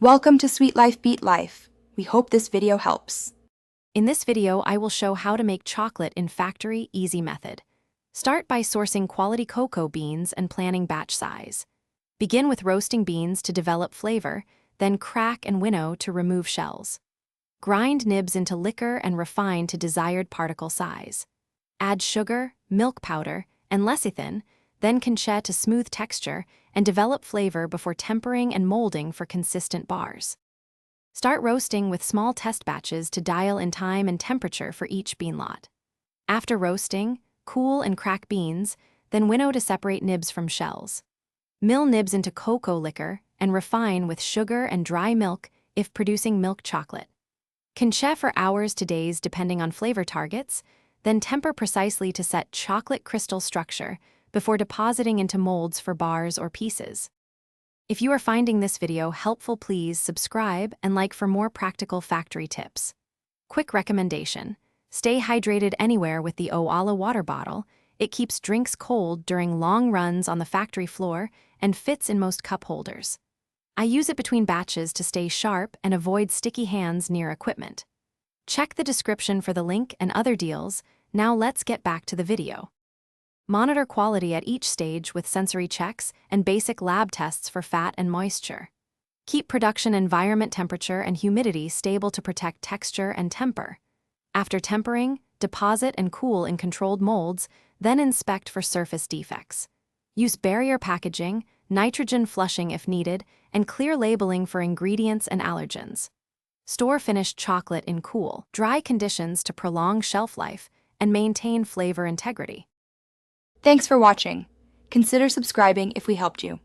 Welcome to Sweet Life Beat Life. We hope this video helps. In this video, I will show how to make chocolate in factory easy method. Start by sourcing quality cocoa beans and planning batch size. Begin with roasting beans to develop flavor, then crack and winnow to remove shells. Grind nibs into liquor and refine to desired particle size. Add sugar, milk powder, and lecithin, then conching to smooth texture and develop flavor before tempering and molding for consistent bars. Start roasting with small test batches to dial in time and temperature for each bean lot. After roasting, cool and crack beans, then winnow to separate nibs from shells. Mill nibs into cocoa liquor and refine with sugar and dry milk if producing milk chocolate. Conching for hours to days depending on flavor targets, then temper precisely to set chocolate crystal structure before depositing into molds for bars or pieces. If you are finding this video helpful, please subscribe and like for more practical factory tips. Quick recommendation: stay hydrated anywhere with the Oala water bottle. It keeps drinks cold during long runs on the factory floor and fits in most cup holders. I use it between batches to stay sharp and avoid sticky hands near equipment. Check the description for the link and other deals. Now let's get back to the video. Monitor quality at each stage with sensory checks and basic lab tests for fat and moisture. Keep production environment temperature and humidity stable to protect texture and temper. After tempering, deposit and cool in controlled molds, then inspect for surface defects. Use barrier packaging, nitrogen flushing if needed, and clear labeling for ingredients and allergens. Store finished chocolate in cool, dry conditions to prolong shelf life and maintain flavor integrity. Thanks for watching. Consider subscribing if we helped you.